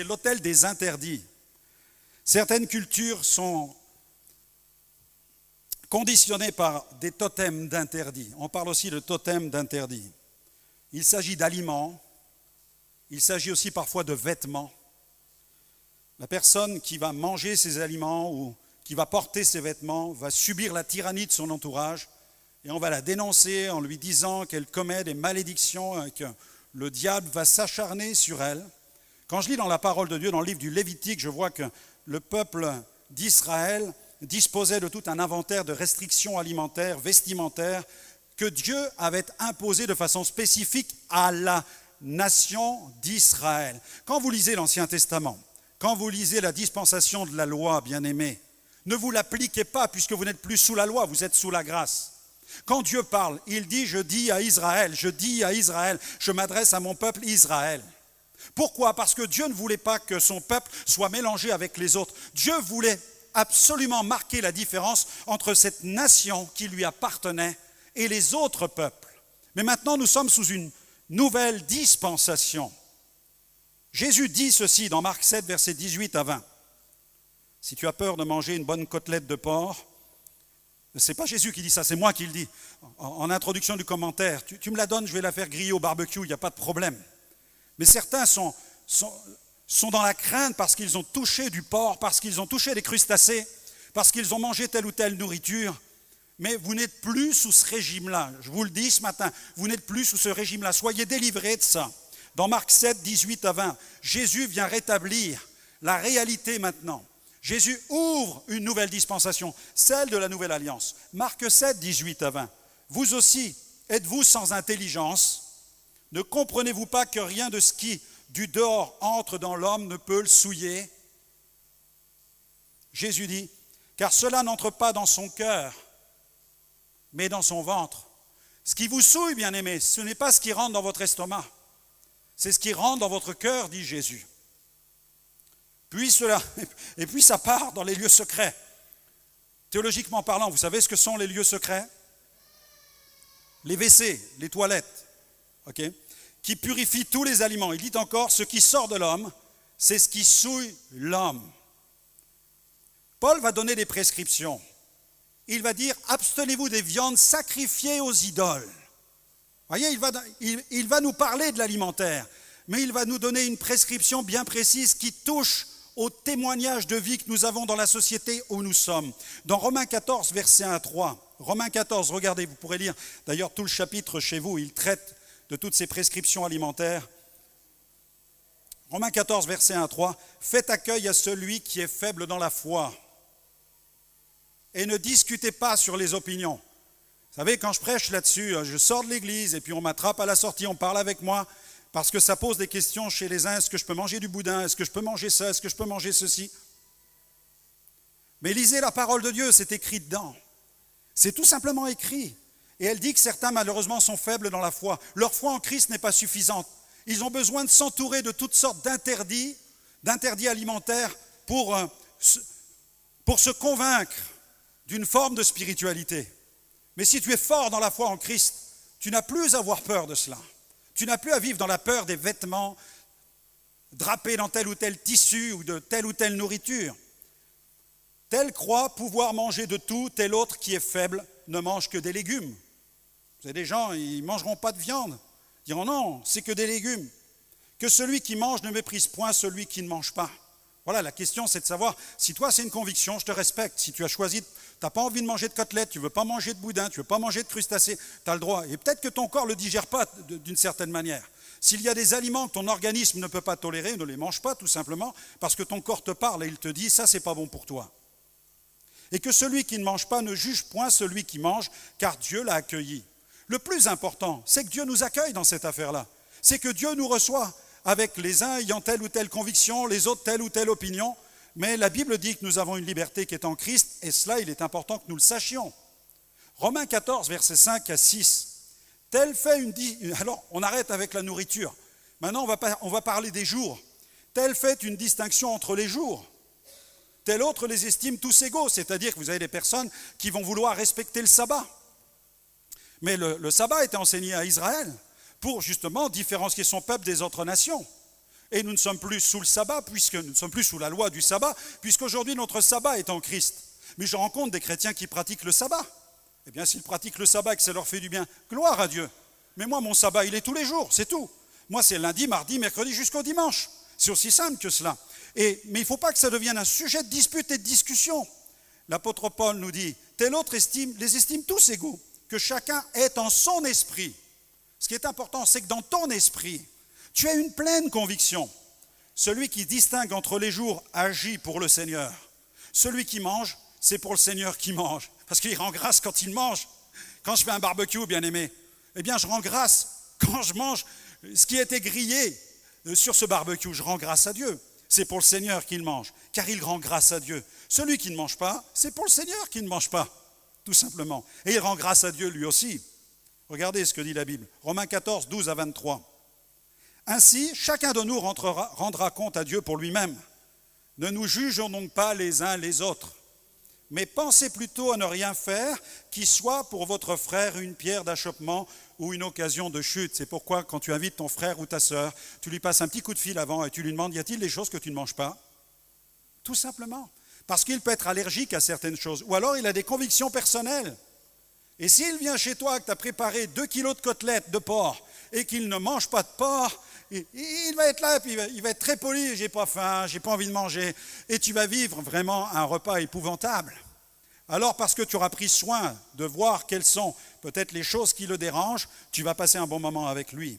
c'est l'autel des interdits. Certaines cultures sont conditionnées par des totems d'interdits. On parle aussi de totems d'interdits. Il s'agit d'aliments, il s'agit aussi parfois de vêtements. La personne qui va manger ces aliments ou qui va porter ces vêtements va subir la tyrannie de son entourage et on va la dénoncer en lui disant qu'elle commet des malédictions, que le diable va s'acharner sur elle. Quand je lis dans la parole de Dieu, dans le livre du Lévitique, je vois que le peuple d'Israël disposait de tout un inventaire de restrictions alimentaires, vestimentaires, que Dieu avait imposé de façon spécifique à la nation d'Israël. Quand vous lisez l'Ancien Testament, quand vous lisez la dispensation de la loi, bien-aimés, ne vous l'appliquez pas puisque vous n'êtes plus sous la loi, vous êtes sous la grâce. Quand Dieu parle, il dit « je dis à Israël, je m'adresse à mon peuple Israël ». Pourquoi ? Parce que Dieu ne voulait pas que son peuple soit mélangé avec les autres. Dieu voulait absolument marquer la différence entre cette nation qui lui appartenait et les autres peuples. Mais maintenant, nous sommes sous une nouvelle dispensation. Jésus dit ceci dans Marc 7, versets 18 à 20. Si tu as peur de manger une bonne côtelette de porc, ce n'est pas Jésus qui dit ça, c'est moi qui le dis. En introduction du commentaire, tu me la donnes, je vais la faire griller au barbecue, il n'y a pas de problème. Mais certains sont dans la crainte parce qu'ils ont touché du porc, parce qu'ils ont touché des crustacés, parce qu'ils ont mangé telle ou telle nourriture. Mais vous n'êtes plus sous ce régime-là. Je vous le dis ce matin, vous n'êtes plus sous ce régime-là. Soyez délivrés de ça. Dans Marc 7, 18 à 20, Jésus vient rétablir la réalité maintenant. Jésus ouvre une nouvelle dispensation, celle de la nouvelle alliance. Marc 7, 18 à 20. Vous aussi, êtes-vous sans intelligence ? Ne comprenez-vous pas que rien de ce qui, du dehors, entre dans l'homme ne peut le souiller ? Jésus dit, car cela n'entre pas dans son cœur, mais dans son ventre. Ce qui vous souille, bien-aimés, ce n'est pas ce qui rentre dans votre estomac. C'est ce qui rentre dans votre cœur, dit Jésus. Puis ça part dans les lieux secrets. Théologiquement parlant, vous savez ce que sont les lieux secrets ? Les WC, les toilettes, qui purifient tous les aliments. Il dit encore, ce qui sort de l'homme, c'est ce qui souille l'homme. Paul va donner des prescriptions. Il va dire, abstenez-vous des viandes sacrifiées aux idoles. Voyez, il va nous parler de l'alimentaire, mais il va nous donner une prescription bien précise qui touche au témoignage de vie que nous avons dans la société où nous sommes. Dans Romains 14, versets 1 à 3, Romains 14, regardez, vous pourrez lire d'ailleurs tout le chapitre chez vous, il traite de toutes ces prescriptions alimentaires. Romains 14, versets 1 à 3, faites accueil à celui qui est faible dans la foi et ne discutez pas sur les opinions. Vous savez, quand je prêche là-dessus, je sors de l'église et puis on m'attrape à la sortie, on parle avec moi parce que ça pose des questions chez les uns. Est-ce que je peux manger du boudin ? Est-ce que je peux manger ça ? Est-ce que je peux manger ceci ? Mais lisez la parole de Dieu, c'est écrit dedans. C'est tout simplement écrit. Et elle dit que certains, malheureusement, sont faibles dans la foi. Leur foi en Christ n'est pas suffisante. Ils ont besoin de s'entourer de toutes sortes d'interdits alimentaires pour se convaincre d'une forme de spiritualité. Mais si tu es fort dans la foi en Christ, tu n'as plus à avoir peur de cela. Tu n'as plus à vivre dans la peur des vêtements drapés dans tel ou tel tissu ou de telle ou telle nourriture. Tel croit pouvoir manger de tout, tel autre qui est faible ne mange que des légumes. Vous avez des gens, ils ne mangeront pas de viande. Ils diront non, c'est que des légumes. Que celui qui mange ne méprise point celui qui ne mange pas. Voilà, la question c'est de savoir, si toi c'est une conviction, je te respecte. Si tu as choisi, tu n'as pas envie de manger de côtelettes, tu ne veux pas manger de boudin, tu ne veux pas manger de crustacés, tu as le droit. Et peut-être que ton corps ne le digère pas d'une certaine manière. S'il y a des aliments que ton organisme ne peut pas tolérer, ne les mange pas tout simplement, parce que ton corps te parle et il te dit, ça c'est pas bon pour toi. Et que celui qui ne mange pas ne juge point celui qui mange, car Dieu l'a accueilli. Le plus important, c'est que Dieu nous accueille dans cette affaire-là. C'est que Dieu nous reçoit avec les uns ayant telle ou telle conviction, les autres telle ou telle opinion. Mais la Bible dit que nous avons une liberté qui est en Christ, et cela, il est important que nous le sachions. Romains 14, versets 5 à 6. Alors, on arrête avec la nourriture. Maintenant, on va parler des jours. Tel fait une distinction entre les jours. Tel autre les estime tous égaux, c'est-à-dire que vous avez des personnes qui vont vouloir respecter le sabbat. Mais le sabbat était enseigné à Israël pour justement différencier son peuple des autres nations. Et nous ne sommes plus sous le sabbat, puisque nous ne sommes plus sous la loi du sabbat, puisqu'aujourd'hui notre sabbat est en Christ. Mais je rencontre des chrétiens qui pratiquent le sabbat. Eh bien, s'ils pratiquent le sabbat et que ça leur fait du bien, gloire à Dieu. Mais moi, mon sabbat, il est tous les jours, c'est tout. Moi, c'est lundi, mardi, mercredi jusqu'au dimanche. C'est aussi simple que cela. Mais il ne faut pas que ça devienne un sujet de dispute et de discussion. L'apôtre Paul nous dit, tel autre les estime tous égaux, que chacun est en son esprit. Ce qui est important, c'est que dans ton esprit, tu as une pleine conviction. Celui qui distingue entre les jours agit pour le Seigneur. Celui qui mange, c'est pour le Seigneur qui mange. Parce qu'il rend grâce quand il mange. Quand je fais un barbecue, bien aimé, eh bien je rends grâce quand je mange ce qui a été grillé sur ce barbecue. Je rends grâce à Dieu. C'est pour le Seigneur qu'il mange, car il rend grâce à Dieu. Celui qui ne mange pas, c'est pour le Seigneur qui ne mange pas, tout simplement. Et il rend grâce à Dieu lui aussi. Regardez ce que dit la Bible. Romains 14, 12 à 23. Ainsi, chacun de nous rendra compte à Dieu pour lui-même. Ne nous jugeons donc pas les uns les autres, mais pensez plutôt à ne rien faire qui soit pour votre frère une pierre d'achoppement ou une occasion de chute. C'est pourquoi quand tu invites ton frère ou ta sœur, tu lui passes un petit coup de fil avant et tu lui demandes, y a-t-il des choses que tu ne manges pas? Tout simplement. Parce qu'il peut être allergique à certaines choses, ou alors il a des convictions personnelles. Et s'il vient chez toi que tu as préparé 2 kilos de côtelettes de porc et qu'il ne mange pas de porc, il va être là et puis il va être très poli, j'ai pas faim, j'ai pas envie de manger, et tu vas vivre vraiment un repas épouvantable. Alors parce que tu auras pris soin de voir quelles sont peut-être les choses qui le dérangent, tu vas passer un bon moment avec lui.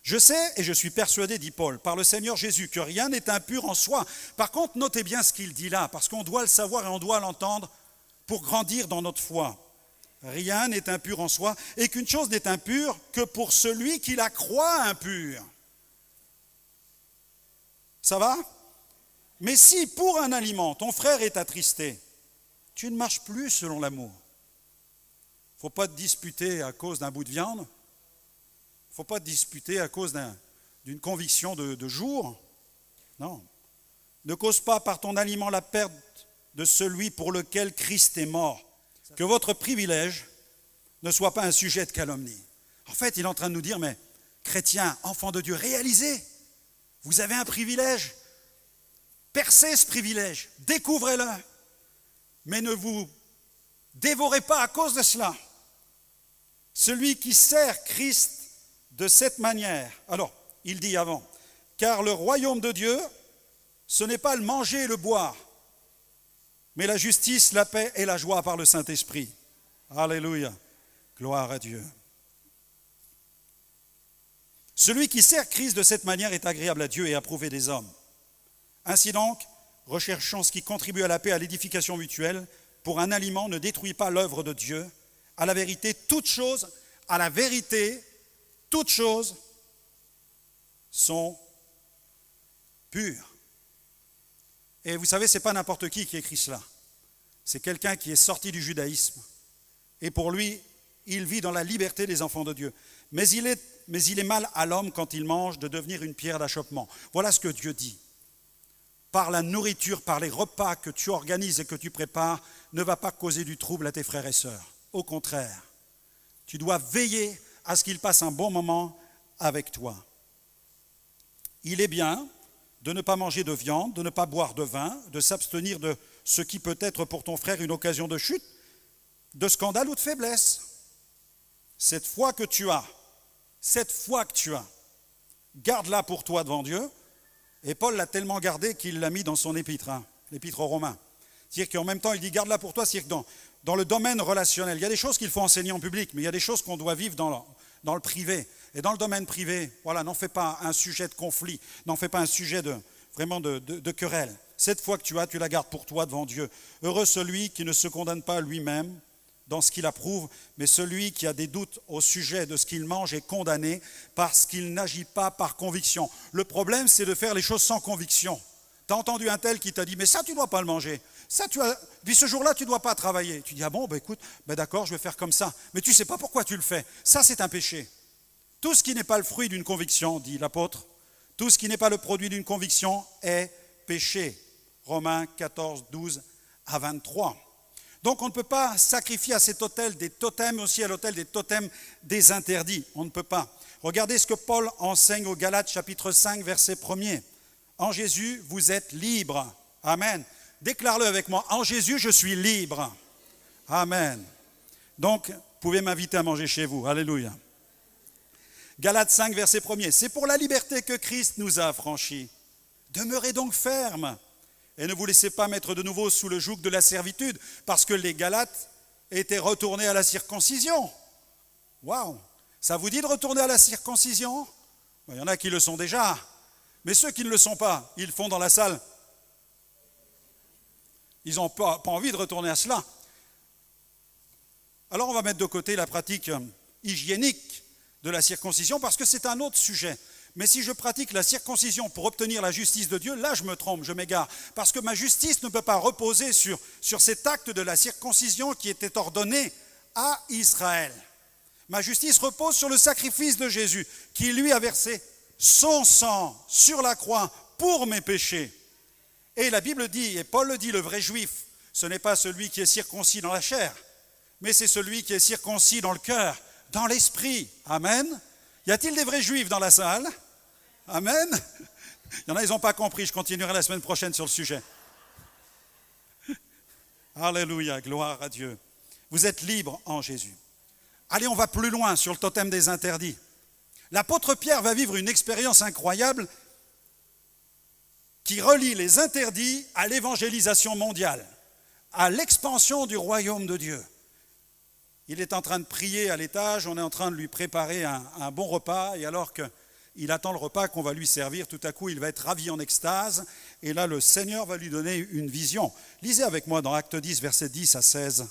Je sais et je suis persuadé, dit Paul, par le Seigneur Jésus, que rien n'est impur en soi. Par contre, notez bien ce qu'il dit là, parce qu'on doit le savoir et on doit l'entendre pour grandir dans notre foi. Rien n'est impur en soi, et qu'une chose n'est impure que pour celui qui la croit impure. Ça va? Mais si pour un aliment, ton frère est attristé, tu ne marches plus selon l'amour. Il ne faut pas te disputer à cause d'un bout de viande. Il ne faut pas te disputer à cause d'une conviction de jour. Non. Ne cause pas par ton aliment la perte de celui pour lequel Christ est mort. Que votre privilège ne soit pas un sujet de calomnie. En fait, il est en train de nous dire, mais chrétiens, enfants de Dieu, réalisez, vous avez un privilège. Percez ce privilège, découvrez-le, mais ne vous dévorez pas à cause de cela. Celui qui sert Christ de cette manière, alors, il dit avant, car le royaume de Dieu, ce n'est pas le manger et le boire, mais la justice, la paix et la joie par le Saint-Esprit. Alléluia, gloire à Dieu. Celui qui sert Christ de cette manière est agréable à Dieu et approuvé des hommes. Ainsi donc, recherchons ce qui contribue à la paix, à l'édification mutuelle. Pour un aliment, ne détruit pas l'œuvre de Dieu. À la vérité, toutes choses sont pures. Et vous savez, ce n'est pas n'importe qui écrit cela. C'est quelqu'un qui est sorti du judaïsme. Et pour lui, il vit dans la liberté des enfants de Dieu. Mais il est mal à l'homme quand il mange de devenir une pierre d'achoppement. Voilà ce que Dieu dit. Par la nourriture, par les repas que tu organises et que tu prépares, ne va pas causer du trouble à tes frères et sœurs. Au contraire, tu dois veiller à ce qu'ils passent un bon moment avec toi. Il est bien de ne pas manger de viande, de ne pas boire de vin, de s'abstenir de ce qui peut être pour ton frère une occasion de chute, de scandale ou de faiblesse. Cette foi que tu as, garde-la pour toi devant Dieu. Et Paul l'a tellement gardée qu'il l'a mis dans son épître, l'épître aux Romains. C'est-à-dire qu'en même temps, il dit garde-la pour toi, c'est-à-dire que dans le domaine relationnel, il y a des choses qu'il faut enseigner en public, mais il y a des choses qu'on doit vivre dans le privé. Et dans le domaine privé, voilà, n'en fais pas un sujet de conflit, n'en fais pas un sujet de querelle. Cette foi que tu la gardes pour toi devant Dieu. Heureux celui qui ne se condamne pas lui-même dans ce qu'il approuve, mais celui qui a des doutes au sujet de ce qu'il mange est condamné parce qu'il n'agit pas par conviction. Le problème, c'est de faire les choses sans conviction. Tu as entendu un tel qui t'a dit, mais ça, tu ne dois pas le manger. Puis ce jour-là, tu ne dois pas travailler. Tu dis, ah bon, écoute, d'accord, je vais faire comme ça. Mais tu ne sais pas pourquoi tu le fais. Ça, c'est un péché. Tout ce qui n'est pas le fruit d'une conviction, dit l'apôtre, tout ce qui n'est pas le produit d'une conviction est péché. Romains 14, 12 à 23. Donc on ne peut pas sacrifier à cet autel des totems, aussi à l'autel des totems des interdits. On ne peut pas. Regardez ce que Paul enseigne aux Galates chapitre 5, verset 1er. En Jésus, vous êtes libres. Amen. Déclare-le avec moi. En Jésus, je suis libre. Amen. Donc, vous pouvez m'inviter à manger chez vous. Alléluia. Galates 5, verset 1er. C'est pour la liberté que Christ nous a affranchis. Demeurez donc fermes et ne vous laissez pas mettre de nouveau sous le joug de la servitude, parce que les Galates étaient retournés à la circoncision. Waouh! Ça vous dit de retourner à la circoncision? Il y en a qui le sont déjà, mais ceux qui ne le sont pas, ils le font dans la salle. Ils n'ont pas envie de retourner à cela. Alors on va mettre de côté la pratique hygiénique de la circoncision, parce que c'est un autre sujet. Mais si je pratique la circoncision pour obtenir la justice de Dieu, là je me trompe, je m'égare. Parce que ma justice ne peut pas reposer sur cet acte de la circoncision qui était ordonné à Israël. Ma justice repose sur le sacrifice de Jésus, qui lui a versé son sang sur la croix pour mes péchés. Et la Bible dit, et Paul le dit, le vrai juif, ce n'est pas celui qui est circoncis dans la chair, mais c'est celui qui est circoncis dans le cœur, dans l'esprit. Amen. Y a-t-il des vrais juifs dans la salle? Amen. Il y en a, ils n'ont pas compris. Je continuerai la semaine prochaine sur le sujet. Alléluia, gloire à Dieu. Vous êtes libres en Jésus. Allez, on va plus loin sur le totem des interdits. L'apôtre Pierre va vivre une expérience incroyable qui relie les interdits à l'évangélisation mondiale, à l'expansion du royaume de Dieu. Il est en train de prier à l'étage, on est en train de lui préparer un bon repas, et alors qu'il attend le repas qu'on va lui servir, tout à coup il va être ravi en extase, et là le Seigneur va lui donner une vision. Lisez avec moi dans Acte 10, versets 10 à 16.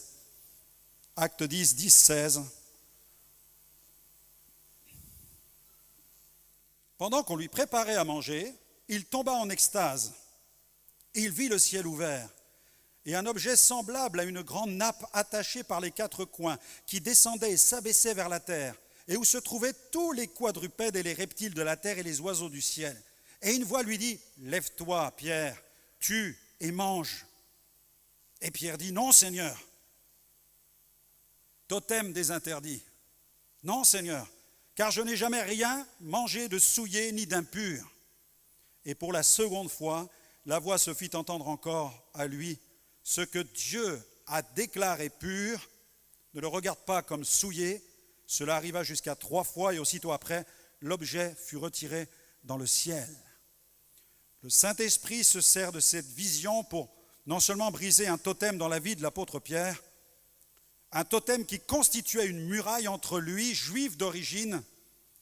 Acte 10, 10, 16. Pendant qu'on lui préparait à manger, il tomba en extase, et il vit le ciel ouvert, et un objet semblable à une grande nappe attachée par les quatre coins, qui descendait et s'abaissait vers la terre, et où se trouvaient tous les quadrupèdes et les reptiles de la terre et les oiseaux du ciel. Et une voix lui dit, « Lève-toi, Pierre, tue et mange. » Et Pierre dit, « Non, Seigneur. » Totem des interdits. « Non, Seigneur, car je n'ai jamais rien mangé de souillé ni d'impur. » Et pour la seconde fois, la voix se fit entendre encore à lui, « Ce que Dieu a déclaré pur, ne le regarde pas comme souillé. » Cela arriva jusqu'à 3 fois et aussitôt après, l'objet fut retiré dans le ciel. Le Saint-Esprit se sert de cette vision pour non seulement briser un totem dans la vie de l'apôtre Pierre, un totem qui constituait une muraille entre lui, juif d'origine,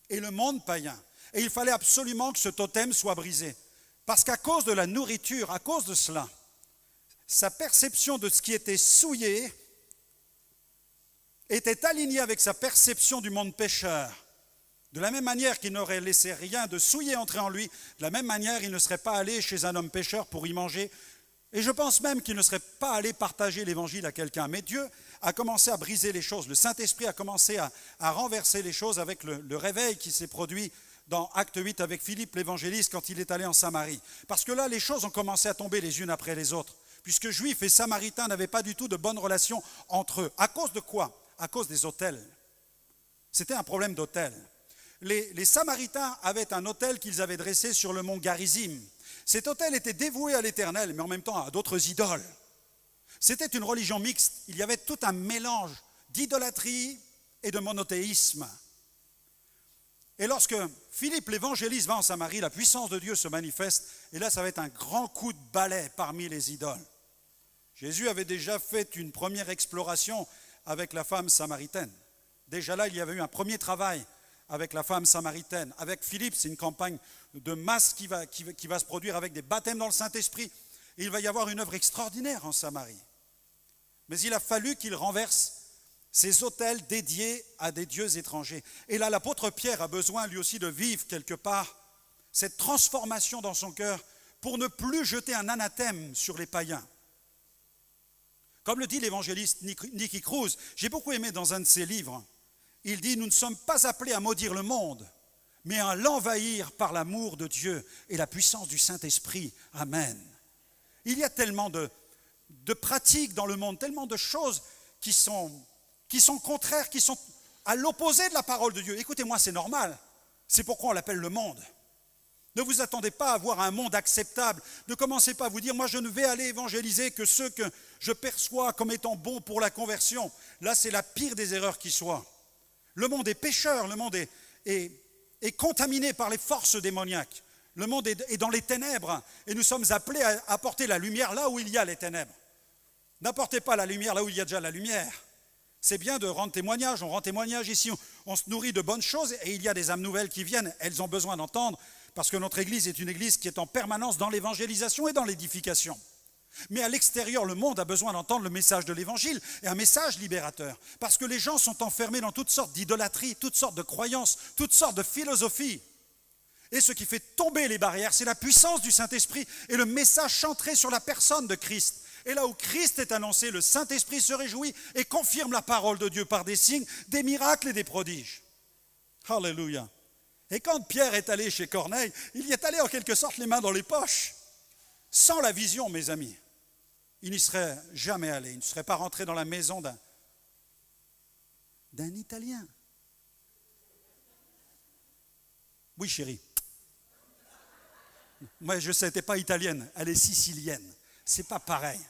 et le monde païen. Et il fallait absolument que ce totem soit brisé. Parce qu'à cause de la nourriture, à cause de cela, sa perception de ce qui était souillé était aligné avec sa perception du monde pécheur. De la même manière qu'il n'aurait laissé rien de souillé entrer en lui, de la même manière il ne serait pas allé chez un homme pécheur pour y manger. Et je pense même qu'il ne serait pas allé partager l'évangile à quelqu'un. Mais Dieu a commencé à briser les choses. Le Saint-Esprit a commencé à renverser les choses avec le réveil qui s'est produit dans Acte 8 avec Philippe l'évangéliste quand il est allé en Samarie. Parce que là, les choses ont commencé à tomber les unes après les autres. Puisque Juifs et Samaritains n'avaient pas du tout de bonnes relations entre eux. À cause de quoi ? À cause des autels. C'était un problème d'autel. Les Samaritains avaient un autel qu'ils avaient dressé sur le mont Garizim. Cet autel était dévoué à l'Éternel, mais en même temps à d'autres idoles. C'était une religion mixte. Il y avait tout un mélange d'idolâtrie et de monothéisme. Et lorsque Philippe l'évangéliste va en Samarie, la puissance de Dieu se manifeste, et là ça va être un grand coup de balai parmi les idoles. Jésus avait déjà fait une première exploration avec la femme samaritaine. Déjà là, il y avait eu un premier travail avec la femme samaritaine. Avec Philippe, c'est une campagne de masse qui va se produire avec des baptêmes dans le Saint-Esprit. Et il va y avoir une œuvre extraordinaire en Samarie. Mais il a fallu qu'il renverse ces autels dédiés à des dieux étrangers. Et là, l'apôtre Pierre a besoin lui aussi de vivre quelque part cette transformation dans son cœur pour ne plus jeter un anathème sur les païens. Comme le dit l'évangéliste Nicky Cruz, j'ai beaucoup aimé dans un de ses livres, il dit « Nous ne sommes pas appelés à maudire le monde, mais à l'envahir par l'amour de Dieu et la puissance du Saint-Esprit. Amen. » Il y a tellement de de pratiques dans le monde, tellement de choses qui sont contraires, qui sont à l'opposé de la parole de Dieu. Écoutez-moi, c'est normal. C'est pourquoi on l'appelle le monde. Ne vous attendez pas à avoir un monde acceptable. Ne commencez pas à vous dire, moi je ne vais aller évangéliser que ceux que je perçois comme étant bons pour la conversion. Là, c'est la pire des erreurs qui soit. Le monde est pécheur, le monde est contaminé par les forces démoniaques. Le monde est dans les ténèbres et nous sommes appelés à apporter la lumière là où il y a les ténèbres. N'apportez pas la lumière là où il y a déjà la lumière. C'est bien de rendre témoignage, on rend témoignage ici, on se nourrit de bonnes choses et il y a des âmes nouvelles qui viennent, elles ont besoin d'entendre parce que notre Église est une Église qui est en permanence dans l'évangélisation et dans l'édification. Mais à l'extérieur, le monde a besoin d'entendre le message de l'Évangile et un message libérateur. Parce que les gens sont enfermés dans toutes sortes d'idolâtries, toutes sortes de croyances, toutes sortes de philosophies. Et ce qui fait tomber les barrières, c'est la puissance du Saint-Esprit et le message centré sur la personne de Christ. Et là où Christ est annoncé, le Saint-Esprit se réjouit et confirme la parole de Dieu par des signes, des miracles et des prodiges. Alléluia. Et quand Pierre est allé chez Corneille, il y est allé en quelque sorte les mains dans les poches. Sans la vision, mes amis, il n'y serait jamais allé. Il ne serait pas rentré dans la maison d'un Italien. Oui, chérie. Moi, je sais, elle n'était pas italienne, elle est sicilienne. C'est pas pareil.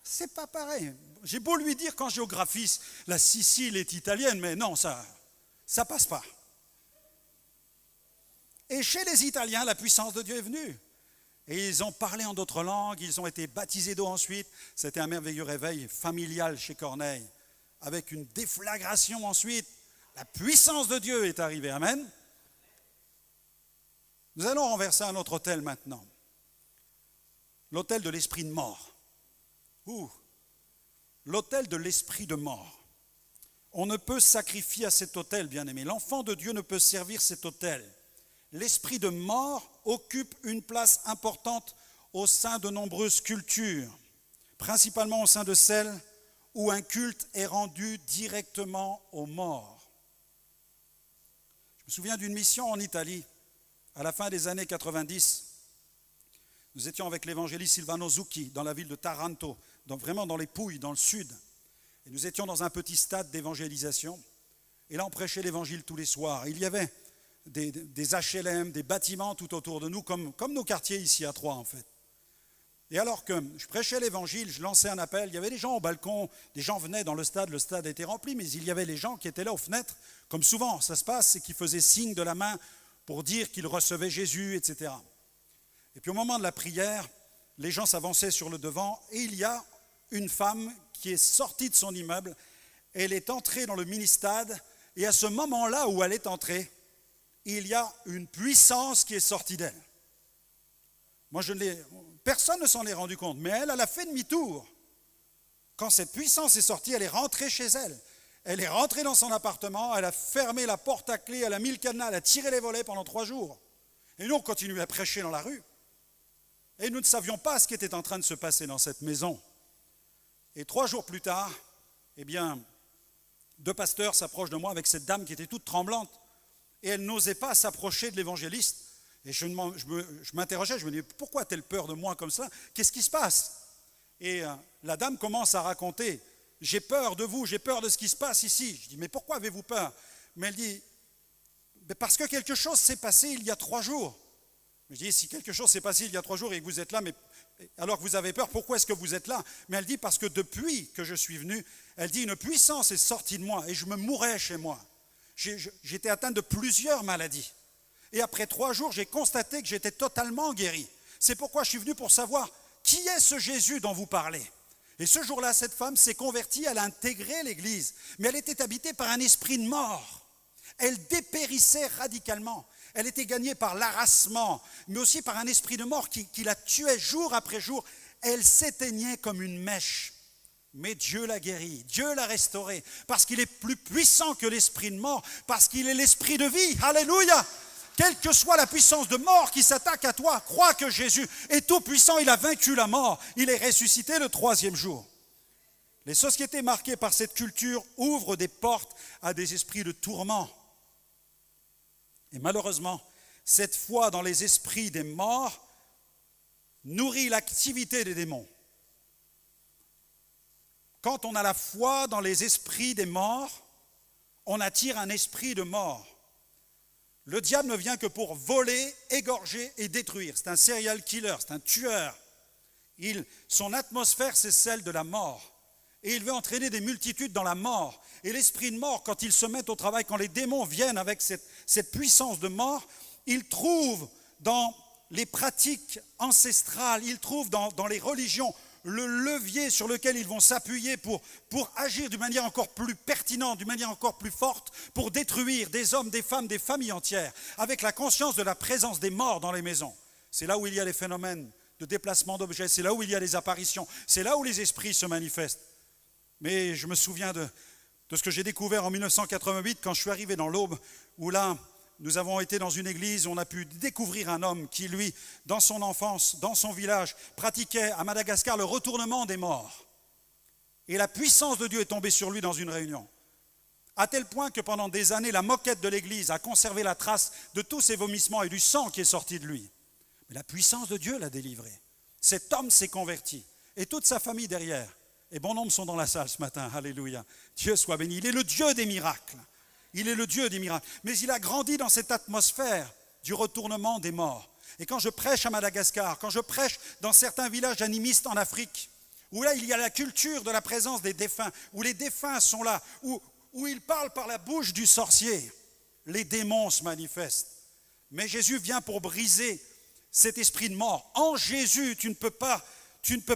C'est pas pareil. J'ai beau lui dire qu'en géographie, la Sicile est italienne, mais non, ça passe pas. Et chez les Italiens, la puissance de Dieu est venue. Et ils ont parlé en d'autres langues, ils ont été baptisés d'eau ensuite. C'était un merveilleux réveil familial chez Corneille, avec une déflagration ensuite. La puissance de Dieu est arrivée. Amen. Nous allons renverser un autre autel maintenant. L'autel de l'esprit de mort. L'autel de l'esprit de mort. On ne peut sacrifier à cet autel, bien-aimé. L'enfant de Dieu ne peut servir cet autel. L'esprit de mort occupe une place importante au sein de nombreuses cultures, principalement au sein de celles où un culte est rendu directement aux morts. Je me souviens d'une mission en Italie, à la fin des années 90. Nous étions avec l'évangéliste Silvano Zucchi dans la ville de Taranto, vraiment dans les Pouilles, dans le sud. Et nous étions dans un petit stade d'évangélisation. Et là, on prêchait l'évangile tous les soirs. Il y avait des HLM, des bâtiments tout autour de nous, comme nos quartiers ici à Troyes en fait. Et alors que je prêchais l'évangile, je lançais un appel, il y avait des gens au balcon, des gens venaient dans le stade était rempli, mais il y avait les gens qui étaient là aux fenêtres, comme souvent ça se passe, et qui faisaient signe de la main pour dire qu'ils recevaient Jésus, etc. Et puis au moment de la prière, les gens s'avançaient sur le devant, et il y a une femme qui est sortie de son immeuble, elle est entrée dans le mini-stade, et à ce moment-là où elle est entrée, il y a une puissance qui est sortie d'elle. Moi, personne ne s'en est rendu compte, mais elle a fait demi-tour. Quand cette puissance est sortie, elle est rentrée chez elle. Elle est rentrée dans son appartement, elle a fermé la porte à clé, elle a mis le cadenas, elle a tiré les volets pendant 3 jours. Et nous, on continuait à prêcher dans la rue. Et nous ne savions pas ce qui était en train de se passer dans cette maison. Et 3 jours plus tard, 2 pasteurs s'approchent de moi avec cette dame qui était toute tremblante. Et elle n'osait pas s'approcher de l'évangéliste. Et je m'interrogeais, je me disais, pourquoi a-t-elle peur de moi comme ça? Qu'est-ce qui se passe? Et la dame commence à raconter, j'ai peur de vous, j'ai peur de ce qui se passe ici. Je dis, mais pourquoi avez-vous peur? Mais elle dit, parce que quelque chose s'est passé il y a 3 jours. Je dis, si quelque chose s'est passé il y a 3 jours et que vous êtes là, mais alors que vous avez peur, pourquoi est-ce que vous êtes là? Mais elle dit, parce que depuis que je suis venu, elle dit, une puissance est sortie de moi et je me mourais chez moi. J'étais atteint de plusieurs maladies. Et après 3 jours, j'ai constaté que j'étais totalement guéri. C'est pourquoi je suis venu pour savoir qui est ce Jésus dont vous parlez. Et ce jour-là, cette femme s'est convertie, elle a intégré l'Église. Mais elle était habitée par un esprit de mort. Elle dépérissait radicalement. Elle était gagnée par l'harassement, mais aussi par un esprit de mort qui la tuait jour après jour. Elle s'éteignait comme une mèche. Mais Dieu l'a guérie, Dieu l'a restaurée, parce qu'il est plus puissant que l'esprit de mort, parce qu'il est l'esprit de vie. Alléluia! Quelle que soit la puissance de mort qui s'attaque à toi, crois que Jésus est tout puissant, il a vaincu la mort, il est ressuscité le 3e jour. Les sociétés marquées par cette culture ouvrent des portes à des esprits de tourment. Et malheureusement, cette foi dans les esprits des morts nourrit l'activité des démons. quand on a la foi dans les esprits des morts, on attire un esprit de mort. Le diable ne vient que pour voler, égorger et détruire. C'est un serial killer, c'est un tueur. Son atmosphère, c'est celle de la mort. Et il veut entraîner des multitudes dans la mort. Et l'esprit de mort, quand ils se mettent au travail, quand les démons viennent avec cette puissance de mort, ils trouvent dans les pratiques ancestrales, ils trouvent dans les religions le levier sur lequel ils vont s'appuyer pour agir d'une manière encore plus pertinente, d'une manière encore plus forte, pour détruire des hommes, des femmes, des familles entières, avec la conscience de la présence des morts dans les maisons. C'est là où il y a les phénomènes de déplacement d'objets, c'est là où il y a les apparitions, c'est là où les esprits se manifestent. Mais je me souviens de ce que j'ai découvert en 1988 quand je suis arrivé dans l'Aube, où là, nous avons été dans une église, on a pu découvrir un homme qui, lui, dans son enfance, dans son village, pratiquait à Madagascar le retournement des morts. Et la puissance de Dieu est tombée sur lui dans une réunion. À tel point que pendant des années, la moquette de l'église a conservé la trace de tous ses vomissements et du sang qui est sorti de lui. Mais la puissance de Dieu l'a délivré. Cet homme s'est converti. Et toute sa famille derrière. Et bon nombre sont dans la salle ce matin. Alléluia. Dieu soit béni. Il est le Dieu des miracles. Il est le Dieu des miracles. Mais il a grandi dans cette atmosphère du retournement des morts. Et quand je prêche à Madagascar, quand je prêche dans certains villages animistes en Afrique, où là il y a la culture de la présence des défunts, où les défunts sont là, où ils parlent par la bouche du sorcier, les démons se manifestent. Mais Jésus vient pour briser cet esprit de mort. En Jésus, tu ne peux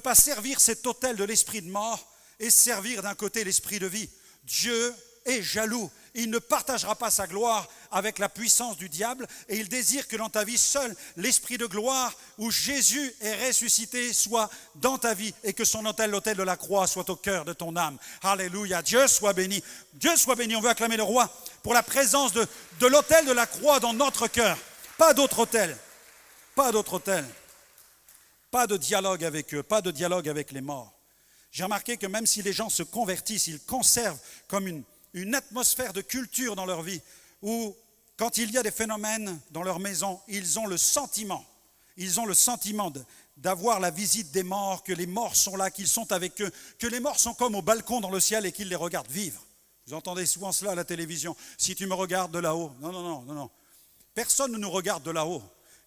pas servir cet autel de l'esprit de mort et servir d'un côté l'esprit de vie. Dieu est jaloux. Il ne partagera pas sa gloire avec la puissance du diable et il désire que dans ta vie, seul l'esprit de gloire où Jésus est ressuscité soit dans ta vie et que son autel, l'autel de la croix, soit au cœur de ton âme. Alléluia. Dieu soit béni. Dieu soit béni. On veut acclamer le roi pour la présence de l'autel de la croix dans notre cœur. Pas d'autre autel. Pas d'autre autel. Pas de dialogue avec eux. Pas de dialogue avec les morts. J'ai remarqué que même si les gens se convertissent, ils conservent comme une atmosphère de culture dans leur vie, où quand il y a des phénomènes dans leur maison, ils ont le sentiment d'avoir la visite des morts, que les morts sont là, qu'ils sont avec eux, que les morts sont comme au balcon dans le ciel et qu'ils les regardent vivre. Vous entendez souvent cela à la télévision. Si tu me regardes de là-haut, non. Personne ne nous regarde de là-haut.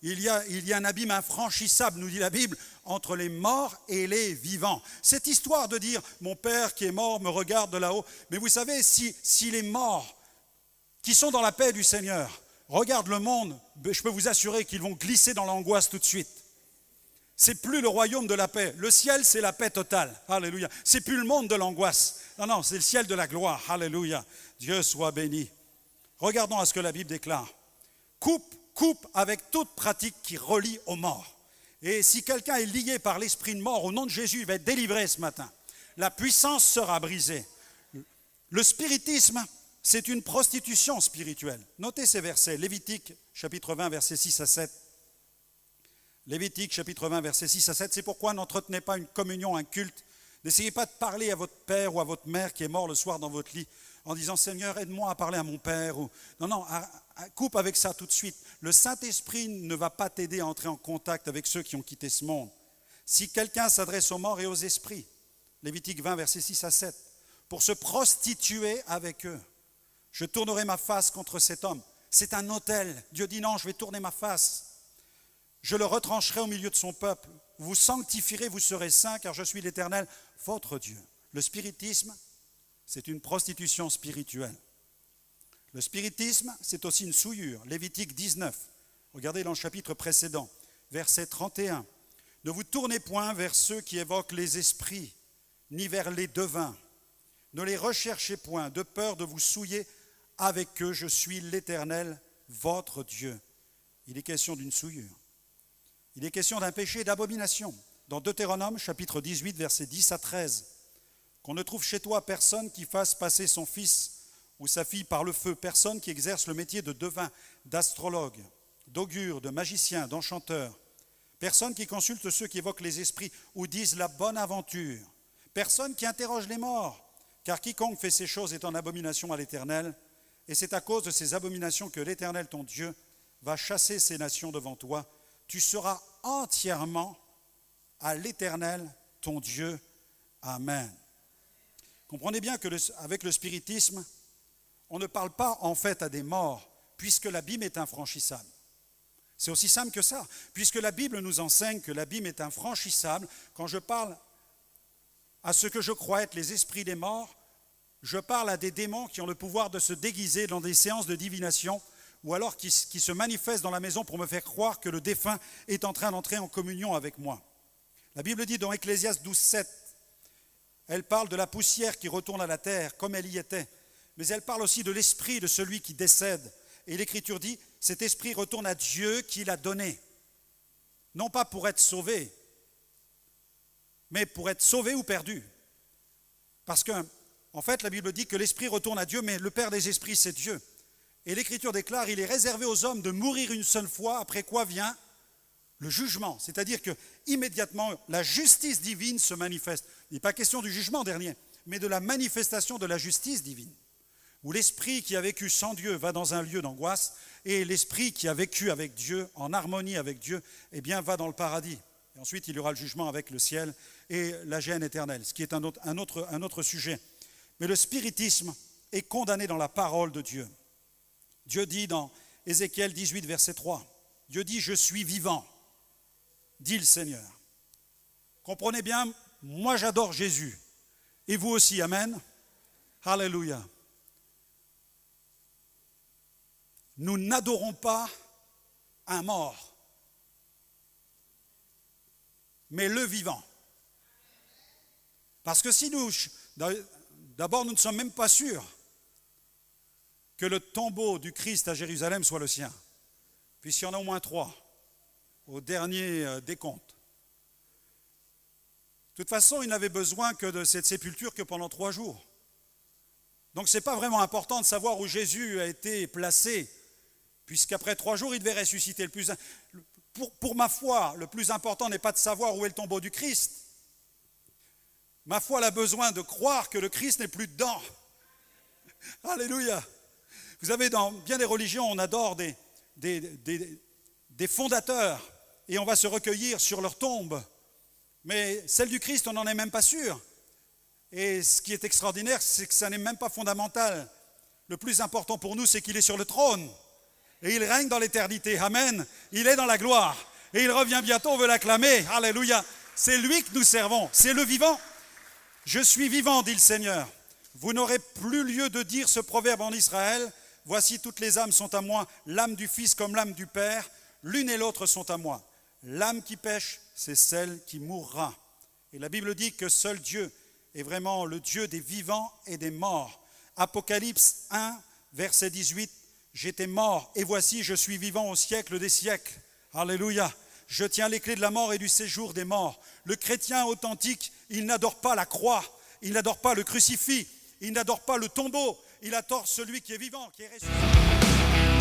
Il y a un abîme infranchissable, nous dit la Bible, entre les morts et les vivants. Cette histoire de dire « mon père qui est mort me regarde de là-haut », mais vous savez, si les morts qui sont dans la paix du Seigneur regardent le monde, je peux vous assurer qu'ils vont glisser dans l'angoisse tout de suite. C'est plus le royaume de la paix. Le ciel, c'est la paix totale. Alléluia. C'est plus le monde de l'angoisse. Non, c'est le ciel de la gloire. Alléluia. Dieu soit béni. Regardons à ce que la Bible déclare. Coupe avec toute pratique qui relie aux morts. Et si quelqu'un est lié par l'esprit de mort, au nom de Jésus, il va être délivré ce matin. La puissance sera brisée. Le spiritisme, c'est une prostitution spirituelle. Notez ces versets. Lévitique, chapitre 20, versets 6 à 7. Lévitique, chapitre 20, versets 6 à 7. C'est pourquoi n'entretenez pas une communion, un culte. N'essayez pas de parler à votre père ou à votre mère qui est mort le soir dans votre lit en disant « Seigneur, aide-moi à parler à mon père ». Non, coupe avec ça tout de suite. Le Saint-Esprit ne va pas t'aider à entrer en contact avec ceux qui ont quitté ce monde. Si quelqu'un s'adresse aux morts et aux esprits, Lévitique 20, versets 6 à 7, pour se prostituer avec eux, je tournerai ma face contre cet homme. C'est un autel. Dieu dit non, je vais tourner ma face. Je le retrancherai au milieu de son peuple. Vous sanctifierez, vous serez saints, car je suis l'Éternel, votre Dieu. Le spiritisme, c'est une prostitution spirituelle. Le spiritisme, c'est aussi une souillure. Lévitique 19, regardez dans le chapitre précédent, verset 31. Ne vous tournez point vers ceux qui évoquent les esprits, ni vers les devins. Ne les recherchez point, de peur de vous souiller avec eux. Je suis l'Éternel, votre Dieu. Il est question d'une souillure. Il est question d'un péché d'abomination. Dans Deutéronome, chapitre 18, versets 10 à 13. Qu'on ne trouve chez toi personne qui fasse passer son fils ou sa fille par le feu, personne qui exerce le métier de devin, d'astrologue, d'augure, de magicien, d'enchanteur, personne qui consulte ceux qui évoquent les esprits ou disent la bonne aventure, personne qui interroge les morts, car quiconque fait ces choses est en abomination à l'Éternel, et c'est à cause de ces abominations que l'Éternel, ton Dieu, va chasser ces nations devant toi. Tu seras entièrement à l'Éternel, ton Dieu. Amen. Comprenez bien qu'avec le spiritisme, on ne parle pas en fait à des morts, puisque l'abîme est infranchissable. C'est aussi simple que ça, puisque la Bible nous enseigne que l'abîme est infranchissable. Quand je parle à ce que je crois être les esprits des morts, je parle à des démons qui ont le pouvoir de se déguiser dans des séances de divination, ou alors qui se manifestent dans la maison pour me faire croire que le défunt est en train d'entrer en communion avec moi. La Bible dit dans Ecclésiaste 12:7, elle parle de la poussière qui retourne à la terre comme elle y était, mais elle parle aussi de l'esprit de celui qui décède. Et l'Écriture dit, cet esprit retourne à Dieu qui l'a donné, non pas pour être sauvé, mais pour être sauvé ou perdu. Parce que, en fait, la Bible dit que l'esprit retourne à Dieu, mais le Père des esprits, c'est Dieu. Et l'Écriture déclare, il est réservé aux hommes de mourir une seule fois, après quoi vient le jugement. C'est-à-dire que immédiatement, la justice divine se manifeste. Il n'est pas question du jugement dernier, mais de la manifestation de la justice divine. Où l'esprit qui a vécu sans Dieu va dans un lieu d'angoisse, et l'esprit qui a vécu avec Dieu, en harmonie avec Dieu, eh bien, va dans le paradis. Et ensuite, il y aura le jugement avec le ciel et la géhenne éternelle, ce qui est un autre sujet. Mais le spiritisme est condamné dans la parole de Dieu. Dieu dit dans Ézéchiel 18, verset 3, Dieu dit « Je suis vivant », dit le Seigneur. Comprenez bien, moi j'adore Jésus, et vous aussi, amen. Alléluia. Nous n'adorons pas un mort, mais le vivant. Parce que si d'abord nous ne sommes même pas sûrs que le tombeau du Christ à Jérusalem soit le sien, puisqu'il y en a au moins 3, au dernier décompte. De toute façon, il n'avait besoin que de cette sépulture que pendant 3 jours. Donc ce n'est pas vraiment important de savoir où Jésus a été placé, puisqu'après 3 jours, il devait ressusciter. Pour ma foi, le plus important n'est pas de savoir où est le tombeau du Christ. Ma foi elle a besoin de croire que le Christ n'est plus dedans. Alléluia. Vous savez, dans bien des religions, on adore des fondateurs et on va se recueillir sur leur tombe. Mais celle du Christ, on n'en est même pas sûr. Et ce qui est extraordinaire, c'est que ça n'est même pas fondamental. Le plus important pour nous, c'est qu'il est sur le trône. Et il règne dans l'éternité. Amen. Il est dans la gloire. Et il revient bientôt, on veut l'acclamer. Alléluia. C'est lui que nous servons. C'est le vivant. Je suis vivant, dit le Seigneur. Vous n'aurez plus lieu de dire ce proverbe en Israël. Voici, toutes les âmes sont à moi, l'âme du Fils comme l'âme du Père. L'une et l'autre sont à moi. L'âme qui pêche, c'est celle qui mourra. Et la Bible dit que seul Dieu est vraiment le Dieu des vivants et des morts. Apocalypse 1, verset 18. J'étais mort et voici, je suis vivant au siècle des siècles. Alléluia. Je tiens les clés de la mort et du séjour des morts. Le chrétien authentique, il n'adore pas la croix, il n'adore pas le crucifix, il n'adore pas le tombeau, il adore celui qui est vivant, qui est ressuscité.